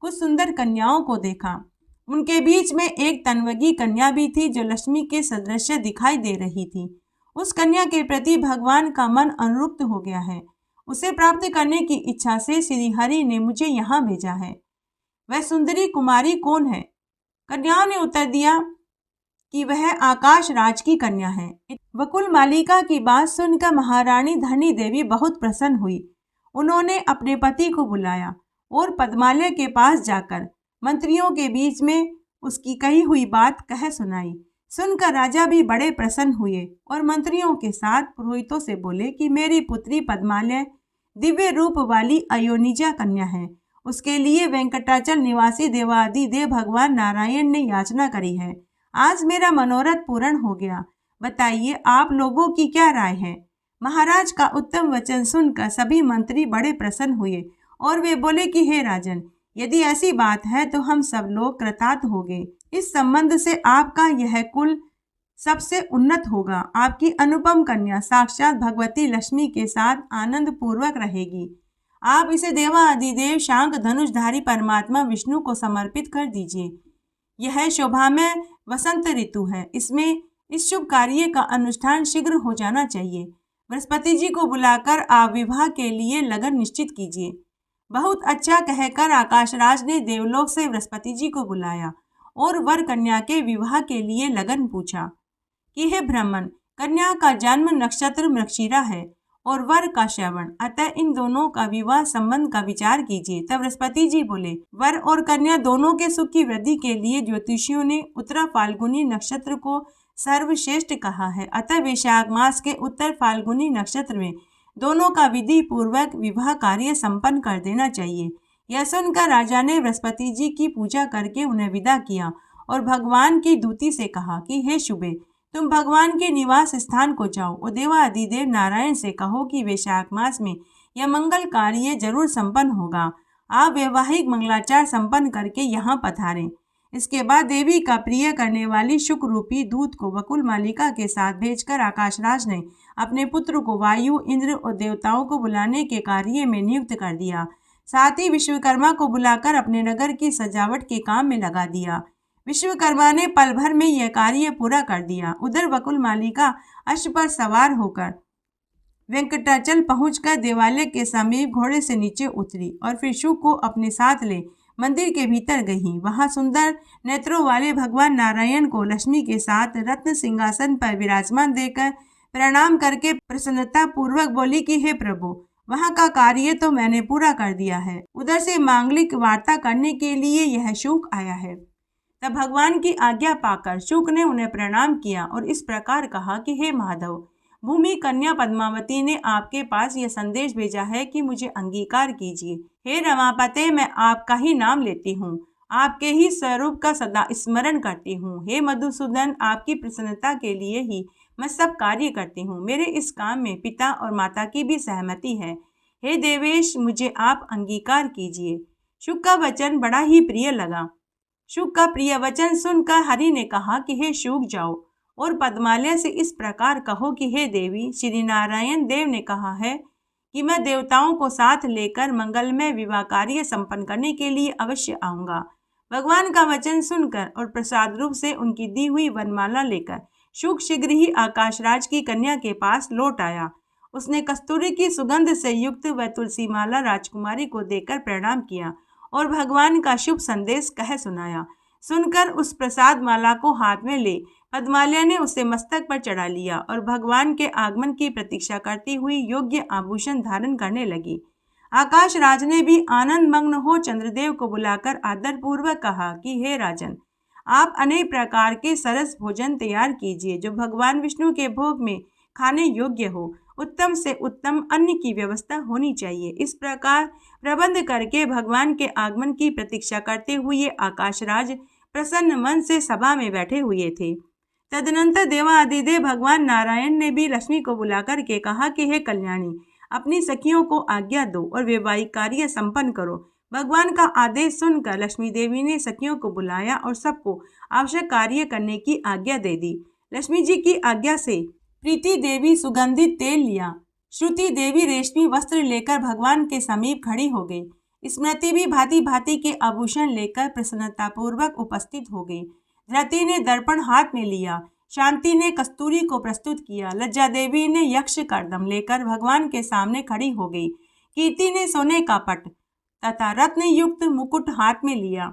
कुछ सुंदर कन्याओं को देखा। उनके बीच में एक तन्वगी कन्या भी थी जो लक्ष्मी के सदृश दिखाई दे रही थी। उस कन्या के प्रति भगवान का मन अनुरक्त हो गया है। उसे प्राप्त करने की इच्छा से श्री हरि ने मुझे यहाँ भेजा है। वह सुंदरी कुमारी कौन है? कन्याओं ने उत्तर दिया कि वह आकाश राज की कन्या है। वकुल मालिका की बात सुनकर महारानी धरणी देवी बहुत प्रसन्न हुई। उन्होंने अपने पति को बुलाया और पद्मालय के पास जाकर मंत्रियों के बीच में उसकी कही हुई बात कह सुनाई। सुनकर राजा भी बड़े प्रसन्न हुए और मंत्रियों के साथ पुरोहितों से बोले कि मेरी पुत्री पद्मालय दिव्य रूप वाली अयोनिजा कन्या है। उसके लिए वेंकटाचल निवासी देवाधिदेव भगवान नारायण ने याचना करी है। आज मेरा मनोरथ पूर्ण हो गया। बताइए आप लोगों की क्या राय है? महाराज का उत्तम वचन सुनकर सभी मंत्री बड़े प्रसन्न हुए और वे बोले कि हे राजन, यदि ऐसी बात है तो हम सब लोग कृतार्थ हो गए। इस संबंध से आपका यह कुल सबसे उन्नत होगा। आपकी अनुपम कन्या साक्षात भगवती लक्ष्मी के साथ आनंद पूर्वक रहेगी। आप इसे देवाधिदेव शांक धनुषधारी परमात्मा विष्णु को समर्पित कर दीजिए। यह शोभामय वसंत ऋतु है, इसमें इस शुभ कार्य का अनुष्ठान शीघ्र हो जाना चाहिए। बृहस्पति जी को बुलाकर आप विवाह के लिए लगन निश्चित कीजिए। बहुत अच्छा कहकर आकाशराज ने देवलोक से बृहस्पति जी को बुलाया और वर कन्या के विवाह के लिए लगन पूछा कि हे ब्राह्मण, कन्या का जन्म नक्षत्र मृगशिरा है और वर का श्रवण, अतः इन दोनों का विवाह संबंध का विचार कीजिए। तब बृहस्पति जी बोले, वर और कन्या दोनों के सुख की वृद्धि के लिए ज्योतिषियों ने उत्तरा फाल्गुनी नक्षत्र को सर्वश्रेष्ठ कहा है। अतः वैशाख मास के उत्तर फाल्गुनी नक्षत्र में दोनों का विधि पूर्वक विवाह कार्य संपन्न कर देना चाहिए। यह सुनकर राजा ने बृहस्पति जी की पूजा करके उन्हें विदा किया और भगवान की दूती से कहा कि हे शुभे, तुम भगवान के निवास स्थान को जाओ और देवाधिदेव नारायण से कहो कि वैशाख मास में यह मंगल कार्य जरूर संपन्न होगा। आप वैवाहिक मंगलाचार संपन्न करके यहाँ पधारें। इसके बाद देवी का प्रिय करने वाली शुक रूपी दूत को वकुल मालिका के साथ भेजकर आकाशराज ने अपने पुत्र को वायु, इंद्र और देवताओं को बुलाने के कार्य में नियुक्त कर दिया। साथ ही विश्वकर्मा को बुलाकर अपने नगर की सजावट के काम में लगा दिया। विश्वकर्मा ने पल भर में यह कार्य पूरा कर दिया। उधर वकुल मालिका अश्व पर सवार होकर वेंकटाचल पहुंचकर देवालय के समीप घोड़े से नीचे उतरी और फिर शुक को अपने साथ ले मंदिर के भीतर गई। वहां सुंदर नेत्रों वाले भगवान नारायण को लक्ष्मी के साथ रत्न सिंहासन पर विराजमान देखकर प्रणाम करके प्रसन्नता पूर्वक बोली कि हे प्रभु, वहां का कार्य तो मैंने पूरा कर दिया है। उधर से मांगलिक वार्ता करने के लिए यह शुक आया है। तब भगवान की आज्ञा पाकर शुक ने उन्हें प्रणाम किया और इस प्रकार कहा कि हे माधव, भूमि कन्या पद्मावती ने आपके पास यह संदेश भेजा है कि मुझे अंगीकार कीजिए। हे रमापते, मैं आपका ही नाम लेती हूँ, आपके ही स्वरूप का सदा स्मरण करती हूँ। हे मधुसूदन, आपकी प्रसन्नता के लिए ही मैं सब कार्य करती हूँ। मेरे इस काम में पिता और माता की भी सहमति है। हे देवेश, मुझे आप अंगीकार कीजिए। शुक का वचन बड़ा ही प्रिय लगा। शुक का प्रिय वचन सुनकर हरि ने कहा कि हे शुक, जाओ और पद्मालय से इस प्रकार कहो कि हे देवी, श्री नारायण देव ने कहा है कि मैं देवताओं को साथ लेकर मंगलमय विवाह कार्य संपन्न करने के लिए अवश्य आऊंगा। भगवान का वचन सुनकर और प्रसाद रूप से उनकी दी हुई वनमाला लेकर शुक शीघ्र ही आकाशराज की कन्या के पास लौट आया। उसने कस्तूरी की सुगंध से युक्त वह तुलसी माला राजकुमारी को देकर प्रणाम किया और भगवान का शुभ संदेश कह सुनाया। सुनकर उस प्रसाद माला को हाथ में ले पद्मालय ने उसे मस्तक पर चढ़ा लिया और भगवान के आगमन की प्रतीक्षा करती हुई योग्य आभूषण धारण करने लगी। आकाश राज ने भी आनंद मग्न हो चंद्रदेव को बुलाकर आदर पूर्वक कहा कि हे राजन, आप अनेक प्रकार के सरस भोजन तैयार कीजिए जो भगवान विष्णु के भोग में खाने योग्य हो। उत्तम से उत्तम अन्न की व्यवस्था होनी चाहिए। इस प्रकार प्रबंध करके भगवान के आगमन की प्रतीक्षा करते हुए आकाशराज प्रसन्न मन से सभा में बैठे हुए थे। तदनंतर देवादिदेव भगवान नारायण ने भी लक्ष्मी को बुलाकर के कहा कि हे कल्याणी, अपनी सखियों को आज्ञा दो और वैवाहिक कार्य संपन्न करो। भगवान का आदेश सुनकर लक्ष्मी देवी ने सखियों को बुलाया और सबको आवश्यक कार्य करने की आज्ञा दे दी। लक्ष्मी जी की आज्ञा से प्रीति देवी सुगंधित तेल लिया, श्रुति देवी रेशमी वस्त्र लेकर भगवान के समीप खड़ी हो गई, स्मृति भी भांति भांति के आभूषण लेकर प्रसन्नता पूर्वक उपस्थित हो गई। धृति ने दर्पण हाथ में लिया, शांति ने कस्तूरी को प्रस्तुत किया, लज्जा देवी ने यक्ष कर्दम लेकर भगवान के सामने खड़ी हो गई, कीर्ति ने सोने का पट तथा रत्न युक्त मुकुट हाथ में लिया,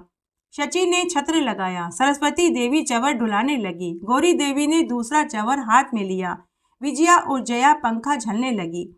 शची ने छत्र लगाया, सरस्वती देवी चवर ढुलाने लगी, गौरी देवी ने दूसरा चवर हाथ में लिया, विजया और जया पंखा झलने लगी।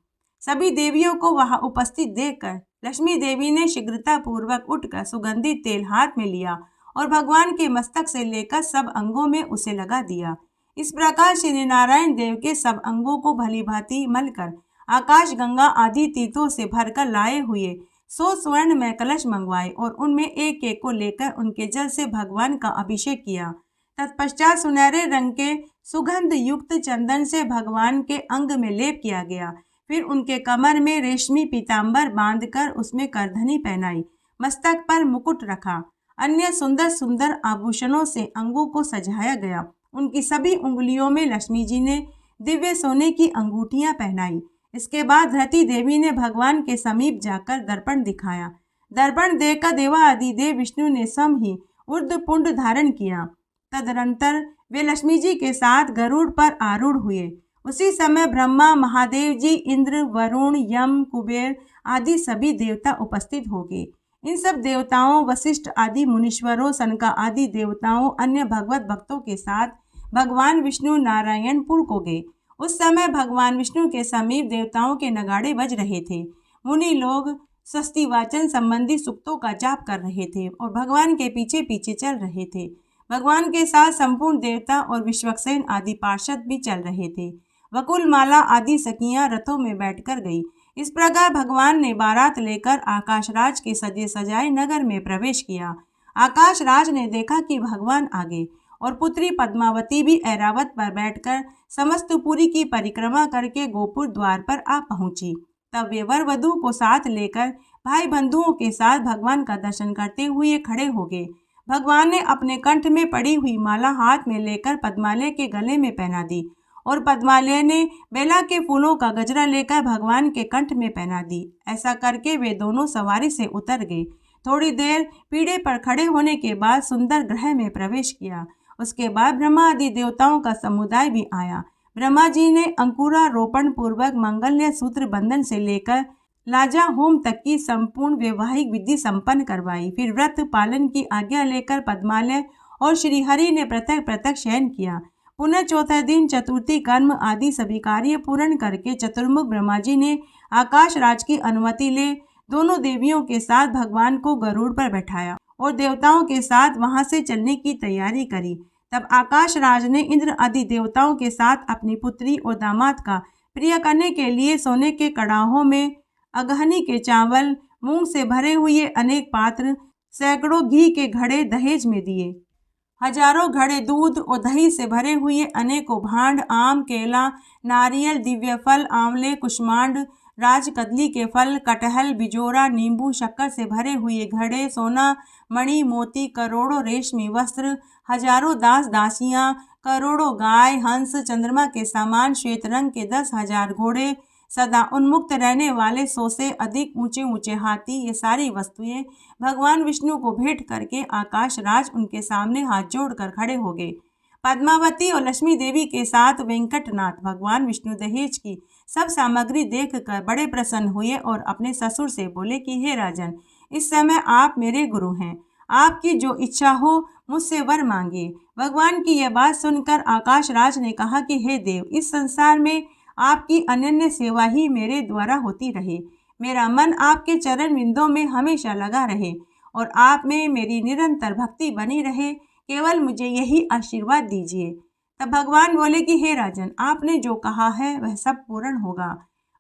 सभी देवियों को वहां उपस्थित देखकर लक्ष्मी देवी ने शीघ्रता पूर्वक उठकर सुगंधित तेल हाथ में लिया और भगवान के मस्तक से लेकर सब अंगों में उसे लगा दिया। इस प्रकार श्री नारायण देव के सब अंगों को भली भांति मलकर आकाश गंगा आदि तीर्थों से भरकर लाए हुए 100 स्वर्ण में कलश मंगवाए और उनमें एक एक को लेकर उनके जल से भगवान का अभिषेक किया। तत्पश्चात सुनहरे रंग के सुगंध युक्त चंदन से भगवान के अंग में लेप किया गया। फिर उनके कमर में रेशमी पीताम्बर बांधकर उसमें करधनी पहनाई, मस्तक पर मुकुट रखा, अन्य सुंदर सुंदर आभूषणों से अंगों को सजाया गया। उनकी सभी उंगलियों में लक्ष्मी जी ने दिव्य सोने की अंगूठियां पहनाई। इसके बाद धरती देवी ने भगवान के समीप जाकर दर्पण दिखाया। दर्पण देखकर देवादिदेव विष्णु ने स्वयं ही ऊर्ध्वपुंड धारण किया। तदनंतर वे लक्ष्मी जी के साथ गरुड़ पर आरूढ़ हुए। उसी समय ब्रह्मा, महादेव जी, इंद्र, वरुण, यम, कुबेर आदि सभी देवता उपस्थित हो गए। इन सब देवताओं, वशिष्ठ आदि मुनीश्वरों, सनका आदि देवताओं, अन्य भगवत भक्तों के साथ भगवान विष्णु नारायणपुर को गए। उस समय भगवान विष्णु के समीप देवताओं के नगाड़े बज रहे थे। मुनि लोग स्वस्ति वाचन संबंधी सूक्तों का जाप कर रहे थे और भगवान के पीछे पीछे चल रहे थे। भगवान के साथ संपूर्ण देवता और विश्वक्सेन आदि पार्षद भी चल रहे थे। वकुल माला आदि सखियां रथों में बैठकर गई। इस प्रकार भगवान ने बारात लेकर आकाशराज के सजे सजाए नगर में प्रवेश किया। आकाशराज ने देखा कि भगवान आगे और पुत्री पद्मावती भी ऐरावत पर बैठकर समस्त पुरी की परिक्रमा करके गोपुर द्वार पर आ पहुंची। तब वे वर वधू को साथ लेकर भाई बंधुओं के साथ भगवान का दर्शन करते हुए खड़े हो गए। भगवान ने अपने कंठ में पड़ी हुई माला हाथ में लेकर पद्मालय के गले में पहना दी और पद्मालय ने बेला के फूलों का गजरा लेकर भगवान के कंठ में पहना दी। ऐसा करके वे दोनों सवारी से उतर गए। थोड़ी देर पीढ़े पर खड़े होने के बाद सुंदर गृह में प्रवेश किया। उसके बाद ब्रह्मा आदि देवताओं का समुदाय भी आया। ब्रह्मा जी ने अंकुरारोपण पूर्वक मंगल्य सूत्र बंधन से लेकर लाजा होम तक की संपूर्ण वैवाहिक विधि संपन्न करवाई। फिर व्रत पालन की आज्ञा लेकर पद्मालय और श्रीहरि ने पृथक पृथक शयन किया। पुनः चौथे दिन चतुर्थी कर्म आदि सभी कार्य पूर्ण करके चतुर्मुख ब्रह्मा जी ने आकाश राज की अनुमति ले दोनों देवियों के साथ भगवान को गरुड़ पर बैठाया और देवताओं के साथ वहां से चलने की तैयारी करी। तब आकाश राज ने इंद्र आदि देवताओं के साथ अपनी पुत्री और दामाद का प्रिय करने के लिए सोने के कड़ाहों में अगहनी के चावल, मूंग से भरे हुए अनेक पात्र, सैकड़ों घी के घड़े दहेज में दिए। हजारों घड़े दूध और दही से भरे हुए अनेकों भांड, आम, केला, नारियल, दिव्य फल, आंवले, कुष्मांड, राजकदली के फल, कटहल, बिजोरा, नींबू, शक्कर से भरे हुए घड़े, सोना, मणि, मोती, करोड़ों रेशमी वस्त्र, हजारों दास दासियां, करोड़ों गाय, हंस, चंद्रमा के समान श्वेत रंग के 10,000 घोड़े, सदा उन्मुक्त रहने वाले 100 से अधिक ऊंचे ऊंचे हाथी, ये सारी वस्तुएं भगवान विष्णु को भेंट करके आकाश राज उनके सामने हाथ जोड़कर खड़े हो गए। पद्मावती और लक्ष्मी देवी के साथ वेंकटनाथ भगवान विष्णु दहेज की सब सामग्री देखकर बड़े प्रसन्न हुए और अपने ससुर से बोले कि हे राजन, इस समय आप मेरे गुरु हैं, आपकी जो इच्छा हो मुझसे वर मांगिए। भगवान की यह बात सुनकर आकाश राज ने कहा कि हे देव, इस संसार में आपकी अनन्य सेवा ही मेरे द्वारा होती रहे, मेरा मन आपके चरण बिंदों में हमेशा लगा रहे और आप में मेरी निरंतर भक्ति बनी रहे, केवल मुझे यही आशीर्वाद दीजिए। तब भगवान बोले कि हे राजन, आपने जो कहा है वह सब पूर्ण होगा।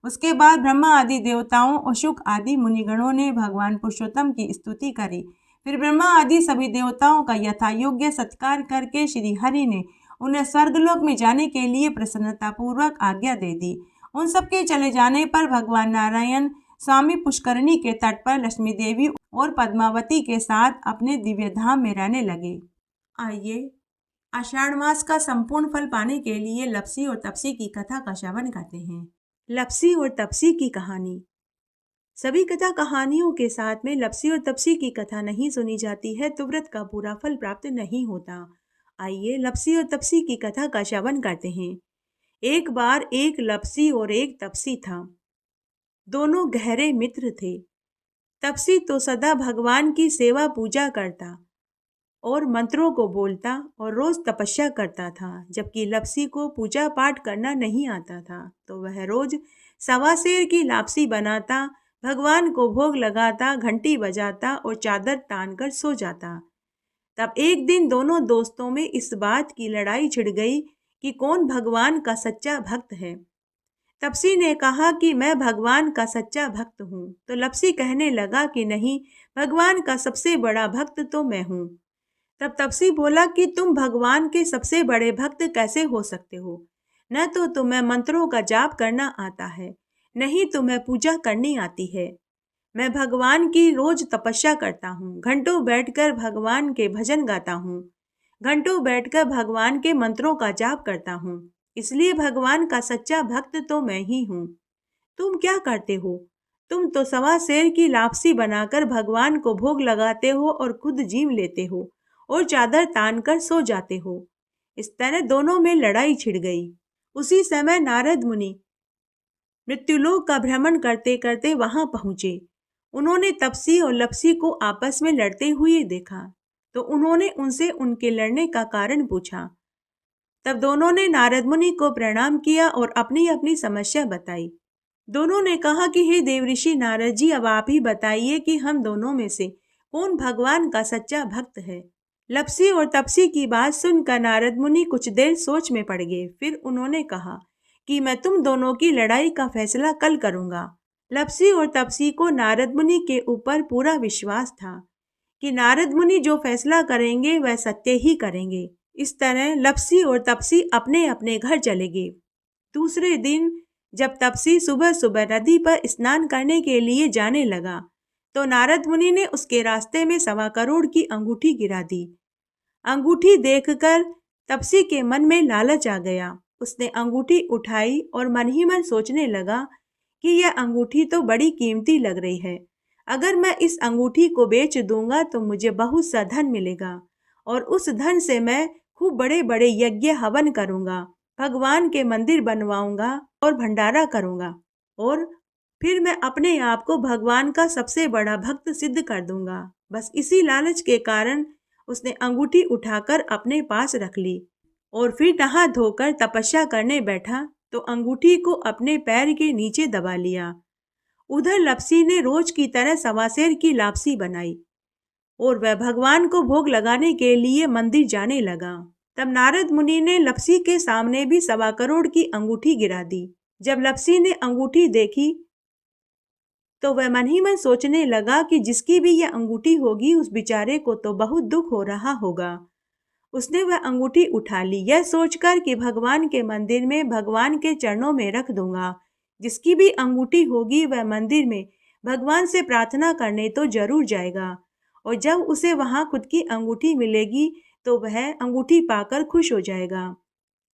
उसके बाद ब्रह्मा आदि देवताओं और शुक आदि मुनिगणों ने भगवान पुरुषोत्तम की स्तुति करी। फिर ब्रह्मा आदि सभी देवताओं का यथा योग्य सत्कार करके श्री हरि ने उन्हें स्वर्गलोक में जाने के लिए प्रसन्नतापूर्वक आज्ञा दे दी। उन सबके चले जाने पर भगवान नारायण स्वामी पुष्करणी के तट पर लक्ष्मी देवी और पद्मावती के साथ अपने दिव्य धाम में रहने लगे। आइए आषाढ़ मास का संपूर्ण फल पाने के लिए लप्सी और तपसी की कथा का श्रवण करते हैं। लप्सी और तपसी की कहानी। सभी कथा कहानियों के साथ में लप्सी और तपसी की कथा नहीं सुनी जाती है तो व्रत का पूरा फल प्राप्त नहीं होता। आइए लप्सी और तपसी की कथा का श्रवण करते हैं। एक बार एक लप्सी और एक तपसी था। दोनों गहरे मित्र थे। तपसी तो सदा भगवान की सेवा पूजा करता और मंत्रों को बोलता और रोज तपस्या करता था, जबकि लप्सी को पूजा पाठ करना नहीं आता था, तो वह रोज सवा सेर की लापसी बनाता, भगवान को भोग लगाता, घंटी बजाता और चादर तान कर सो जाता। तब एक दिन दोनों दोस्तों में इस बात की लड़ाई छिड़ गई कि कौन भगवान का सच्चा भक्त है। तपसी ने कहा कि मैं भगवान का सच्चा भक्त हूँ, तो लप्सी कहने लगा कि नहीं, भगवान का सबसे बड़ा भक्त तो मैं हूँ। तब तपसी बोला कि तुम भगवान के सबसे बड़े भक्त कैसे हो सकते हो? न तो तुम्हें मंत्रों का जाप करना आता है, नहीं तुम्हें पूजा करनी आती है। मैं भगवान की रोज तपस्या करता हूँ, घंटों बैठकर भगवान के भजन गाता हूँ, घंटों बैठकर भगवान के मंत्रों का जाप करता हूँ, इसलिए भगवान का सच्चा भक्त तो मैं ही हूँ। तुम क्या करते हो? तुम तो सवा सेर की लापसी बनाकर भगवान को भोग लगाते हो और खुद जीव लेते हो और चादर तान कर सो जाते हो। इस तरह दोनों में लड़ाई छिड़ गई। उसी समय नारद मुनि मृत्युलोक का भ्रमण करते करते वहां पहुंचे। उन्होंने तपसी और लप्सी को आपस में लड़ते हुए देखा, तो उन्होंने उनसे उनके लड़ने का कारण पूछा। तब दोनों ने नारद मुनि को प्रणाम किया और अपनी अपनी समस्या बताई। दोनों ने कहा कि हे देवऋषि नारद जी, अब आप ही बताइए कि हम दोनों में से कौन भगवान का सच्चा भक्त है। लप्सी और तपसी की बात सुनकर नारद मुनि कुछ देर सोच में पड़ गए। फिर उन्होंने कहा कि मैं तुम दोनों की लड़ाई का फैसला कल करूंगा। लप्सी और तपसी को नारद मुनि के ऊपर पूरा विश्वास था कि नारद मुनि जो फैसला करेंगे वह सत्य ही करेंगे। इस तरह लप्सी और तपसी अपने अपने घर चले गए। दूसरे दिन जब तपसी सुबह सुबह नदी पर स्नान करने के लिए जाने लगा, तो नारद मुनि ने उसके रास्ते में 1.25 करोड़ की अंगूठी गिरा दी। अंगूठी देखकर तपसी के मन में लालच आ गया। उसने अंगूठी उठाई और मन ही मन सोचने लगा कि यह अंगूठी तो बड़ी कीमती लग रही है। अगर मैं इस अंगूठी को बेच दूंगा तो मुझे बहुत सा धन मिलेगा और उस धन से मैं खूब बड़े बड़े यज्ञ हवन करूंगा भगवान के मंदिर बनवाऊंगा और भंडारा करूंगा और फिर मैं अपने आप को भगवान का सबसे बड़ा भक्त सिद्ध कर दूंगा। बस इसी लालच के कारण उसने अंगूठी उठाकर अपने पास रख ली और फिर नहा धोकर तपस्या करने बैठा तो अंगूठी को अपने पैर के नीचे दबा लिया। उधर लपसी ने रोज की तरह सवासेर की लापसी बनाई और वह भगवान को भोग लगाने के लिए मंदिर जाने लगा। तब नारद मुनि ने लपसी के सामने भी 1.25 करोड़ की अंगूठी गिरा दी। जब लपसी ने अंगूठी देखी तो वह मन ही मन सोचने लगा कि जिसकी भी यह अंगूठी होगी उस बेचारे को तो बहुत दुख हो रहा होगा। उसने वह अंगूठी उठा ली, यह सोचकर कि भगवान के मंदिर में भगवान के चरणों में रख दूंगा। जिसकी भी अंगूठी होगी वह मंदिर में भगवान से प्रार्थना करने तो जरूर जाएगा और जब उसे वहां खुद की अंगूठी मिलेगी तो वह अंगूठी पाकर खुश हो जाएगा।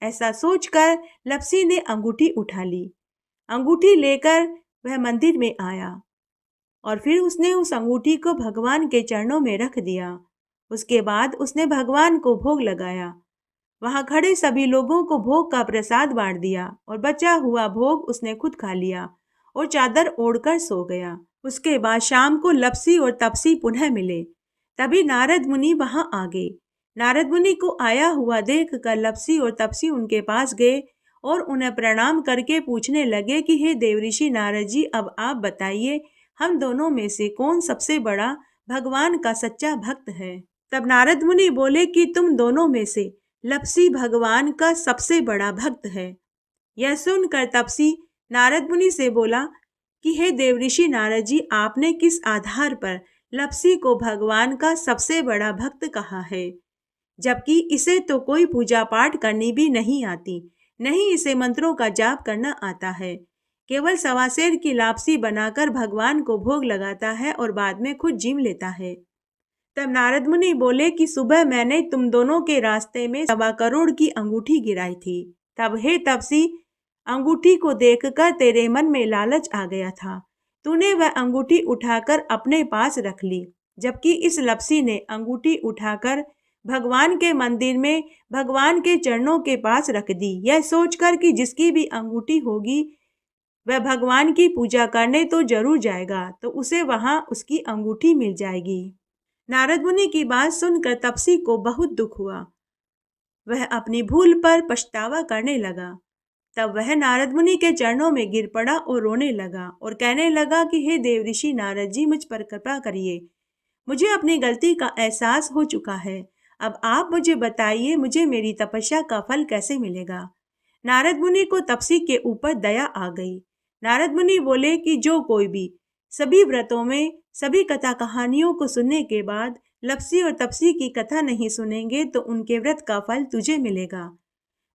ऐसा सोचकर लपसी ने अंगूठी उठा ली। अंगूठी लेकर वह मंदिर में आया और फिर उसने उस अंगूठी को भगवान के चरणों में रख दिया। उसके बाद उसने भगवान को भोग लगाया। वहां खड़े सभी लोगों को भोग का प्रसाद बांट दिया और बचा हुआ भोग उसने खुद खा लिया और चादर ओढ़कर सो गया। उसके बाद शाम को लपसी और तपसी पुनः मिले। तभी नारद मुनि वहां आ गए। नारद मुनि को आया हुआ देखकर लपसी और तपसी उनके पास गए और उन्हें प्रणाम करके पूछने लगे कि हे देवऋषि नारद जी, अब आप बताइए हम दोनों में से कौन सबसे बड़ा भगवान का सच्चा भक्त है। तब नारद मुनि बोले कि तुम दोनों में से लपसी भगवान का सबसे बड़ा भक्त है। यह सुनकर तपसी नारद मुनि से बोला कि हे देवऋषि नारद जी, आपने किस आधार पर लपसी को भगवान का सबसे बड़ा भक्त कहा है, जबकि इसे तो कोई पूजा पाठ करनी भी नहीं आती, नहीं इसे मंत्रों का जाप करना आता है, केवल सवासेर की लापसी बनाकर भगवान को भोग लगाता है और बाद में खुद जिम लेता है। तब नारद मुनि बोले कि सुबह मैंने तुम दोनों के रास्ते में 1.25 करोड़ की अंगूठी गिराई थी। तब हे तपसी, अंगूठी को देखकर तेरे मन में लालच आ गया था। तूने वह अंगूठी उठाकर अपने पास रख ली, जबकि इस लपसी ने अंगूठी उठाकर भगवान के मंदिर में भगवान के चरणों के पास रख दी, यह सोचकर कि जिसकी भी अंगूठी होगी वह भगवान की पूजा करने तो जरूर जाएगा, तो उसे वहां उसकी अंगूठी मिल जाएगी। नारद मुनि की बात सुनकर तपसी को बहुत दुख हुआ। वह अपनी भूल पर पछतावा करने लगा। तब वह नारद मुनि के चरणों में गिर पड़ा और रोने लगा और कहने लगा कि हे देवऋषि नारद जी, मुझ पर कृपा करिए। मुझे अपनी गलती का एहसास हो चुका है। अब आप मुझे बताइए, मुझे मेरी तपस्या का फल कैसे मिलेगा। नारद मुनि को तपसी के ऊपर दया आ गई। नारद मुनि बोले कि जो कोई भी सभी व्रतों में सभी कथा कहानियों को सुनने के बाद लपसी और तपसी की कथा नहीं सुनेंगे तो उनके व्रत का फल तुझे मिलेगा।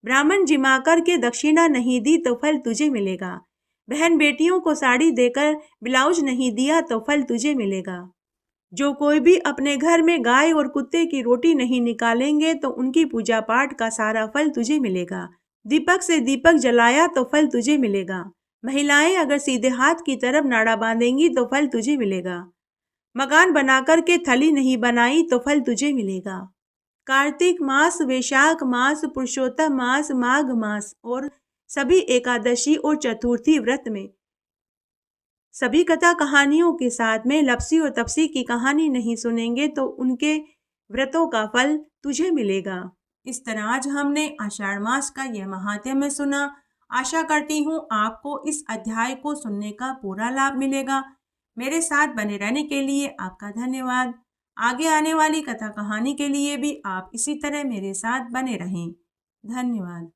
ब्राह्मण जिमा कर के दक्षिणा नहीं दी तो फल तुझे मिलेगा। बहन बेटियों को साड़ी देकर ब्लाउज नहीं दिया तो फल तुझे मिलेगा। जो कोई भी अपने घर में गाय और कुत्ते की रोटी नहीं निकालेंगे तो उनकी पूजा पाठ का सारा फल तुझे मिलेगा। दीपक से दीपक जलाया तो फल तुझे मिलेगा। महिलाएं अगर सीधे हाथ की तरफ नाड़ा बांधेंगी तो फल तुझे मिलेगा। मकान बनाकर के थली नहीं बनाई तो फल तुझे मिलेगा। कार्तिक मास, वैशाख मास, पुरुषोत्तम मास, माघ मास और सभी एकादशी और चतुर्थी व्रत में सभी कथा कहानियों के साथ में लपसी और तपसी की कहानी नहीं सुनेंगे तो उनके व्रतों का फल तुझे मिलेगा। इस तरह आज हमने आषाढ़ मास का यह महात्म्य सुना। आशा करती हूँ आपको इस अध्याय को सुनने का पूरा लाभ मिलेगा। मेरे साथ बने रहने के लिए आपका धन्यवाद। आगे आने वाली कथा कहानी के लिए भी आप इसी तरह मेरे साथ बने रहें। धन्यवाद।